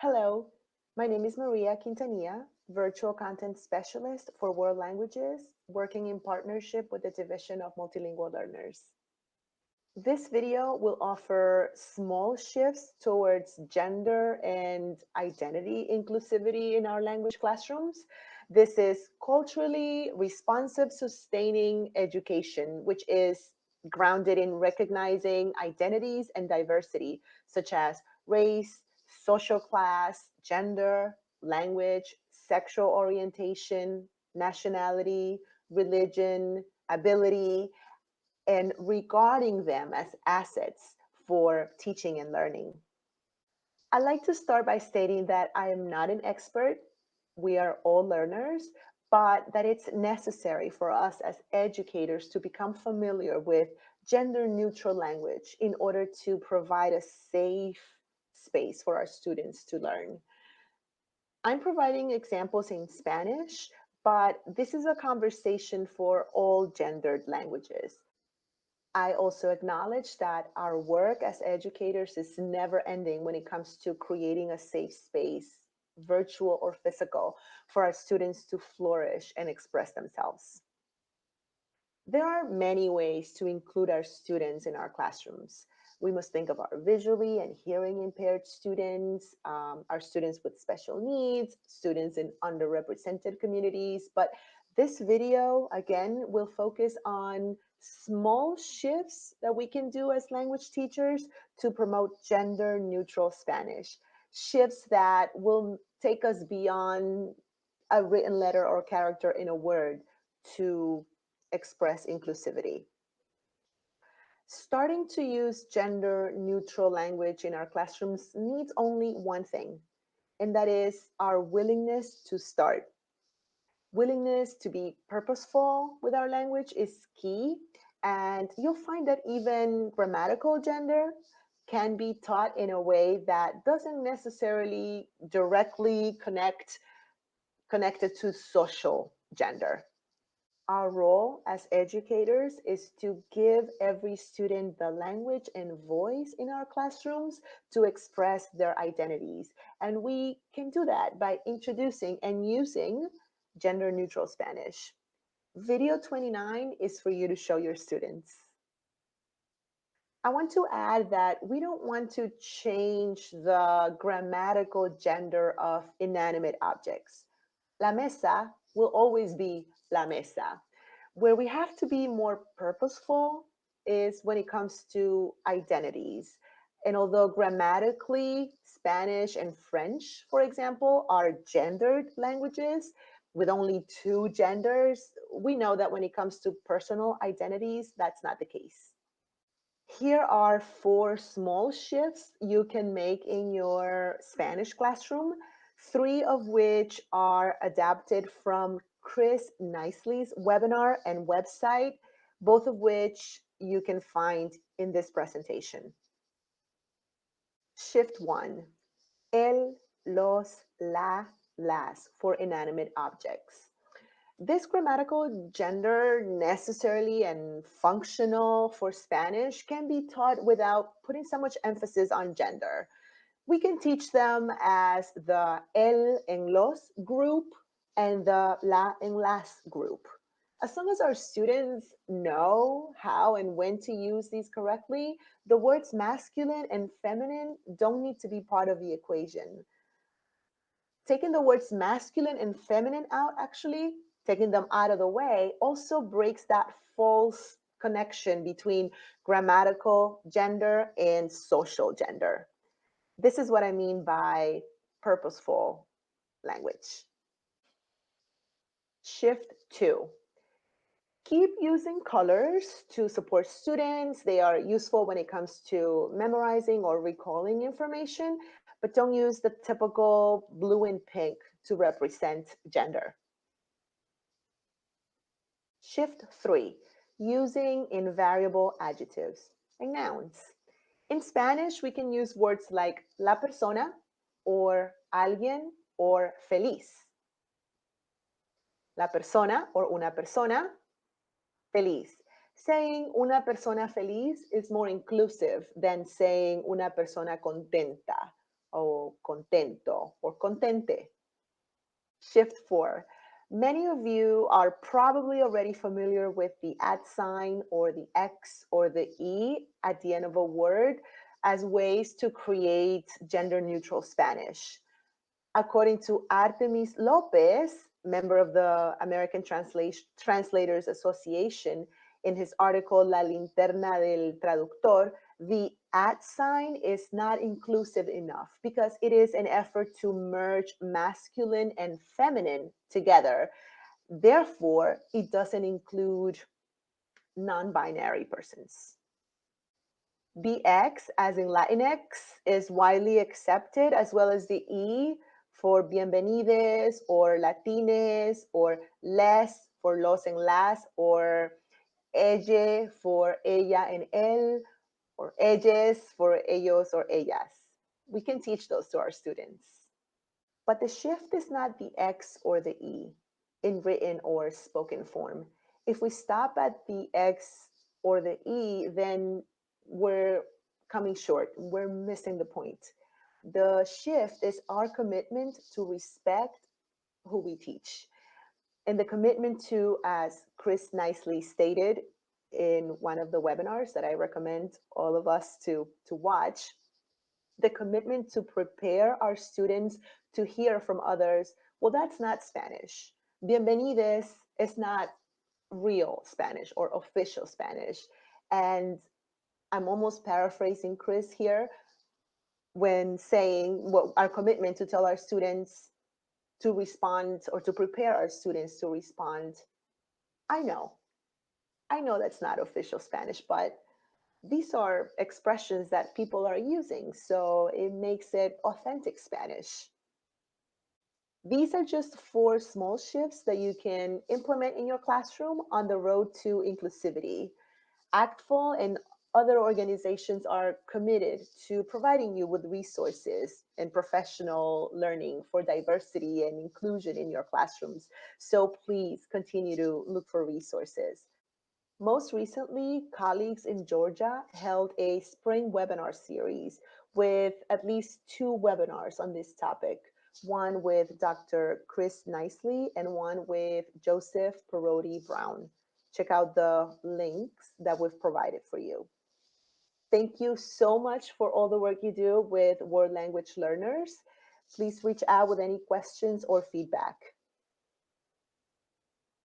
Hello, my name is Maria Quintanilla, Virtual Content Specialist for World Languages, working in partnership with the Division of Multilingual Learners. This video will offer small shifts towards gender and identity inclusivity in our language classrooms. This is culturally responsive, sustaining education, which is grounded in recognizing identities and diversity, such as race, social class, gender, language, sexual orientation, nationality, religion, ability, and regarding them as assets for teaching and learning. I'd like to start by stating that I am not an expert. We are all learners, but that it's necessary for us as educators to become familiar with gender neutral language in order to provide a safe space for our students to learn. I'm providing examples in Spanish, but this is a conversation for all gendered languages. I also acknowledge that our work as educators is never ending when it comes to creating a safe space, virtual or physical, for our students to flourish and express themselves. There are many ways to include our students in our classrooms. We must think of our visually and hearing impaired students, our students with special needs, students in underrepresented communities. But this video, again, will focus on small shifts that we can do as language teachers to promote gender neutral Spanish. Shifts that will take us beyond a written letter or character in a word to express inclusivity. Starting to use gender neutral language in our classrooms needs only one thing, and that is our willingness to start. Willingness to be purposeful with our language is key, and you'll find that even grammatical gender can be taught in a way that doesn't necessarily directly connected to social gender. Our role as educators is to give every student the language and voice in our classrooms to express their identities. And we can do that by introducing and using gender neutral Spanish. Video 29 is for you to show your students. I want to add that we don't want to change the grammatical gender of inanimate objects. La mesa will always be la mesa. Where we have to be more purposeful is when it comes to identities. And although grammatically, Spanish and French, for example, are gendered languages with only two genders, we know that when it comes to personal identities, that's not the case. Here are 4 small shifts you can make in your Spanish classroom, 3 of which are adapted from Chris Nicely's webinar and website, both of which you can find in this presentation. Shift 1, el, los, la, las for inanimate objects. This grammatical gender, necessarily and functional for Spanish, can be taught without putting so much emphasis on gender. We can teach them as the el en los group and the la en las group. As long as our students know how and when to use these correctly, the words masculine and feminine don't need to be part of the equation. Taking the words masculine and feminine out, actually, taking them out of the way, also breaks that false connection between grammatical gender and social gender. This is what I mean by purposeful language. Shift 2. Keep using colors to support students. They are useful when it comes to memorizing or recalling information, but don't use the typical blue and pink to represent gender. Shift 3, using invariable adjectives and nouns. In Spanish, we can use words like la persona or alguien or feliz. La persona or una persona, feliz. Saying una persona feliz is more inclusive than saying una persona contenta o contento or contente. Shift 4. Many of you are probably already familiar with the at sign or the X or the E at the end of a word as ways to create gender neutral Spanish. According to Artemis Lopez, member of the American Translators Association, in his article La Linterna del Traductor, the at sign is not inclusive enough because it is an effort to merge masculine and feminine together. Therefore, it doesn't include non binary persons. BX, as in Latinx, is widely accepted, as well as the E for bienvenides or Latines, or les for los and las, or ella for ella and él, or ellos for ellos or ellas. We can teach those to our students. But the shift is not the X or the E in written or spoken form. If we stop at the X or the E, then we're coming short. We're missing the point. The shift is our commitment to respect who we teach. And the commitment to, as Chris nicely stated in one of the webinars that I recommend all of us to watch, the commitment to prepare our students to hear from others. Well, that's not Spanish. Bienvenides is not real Spanish or official Spanish. And I'm almost paraphrasing Chris here when saying what our commitment to tell our students to respond or to prepare our students to respond. I know, I know that's not official Spanish, but these are expressions that people are using, so it makes it authentic Spanish. These are just 4 small shifts that you can implement in your classroom on the road to inclusivity. ACTFL and other organizations are committed to providing you with resources and professional learning for diversity and inclusion in your classrooms. So please continue to look for resources. Most recently, colleagues in Georgia held a spring webinar series with at least 2 webinars on this topic, one with Dr. Chris Nicely and one with Joseph Perotti Brown. Check out the links that we've provided for you. Thank you so much for all the work you do with world language learners. Please reach out with any questions or feedback.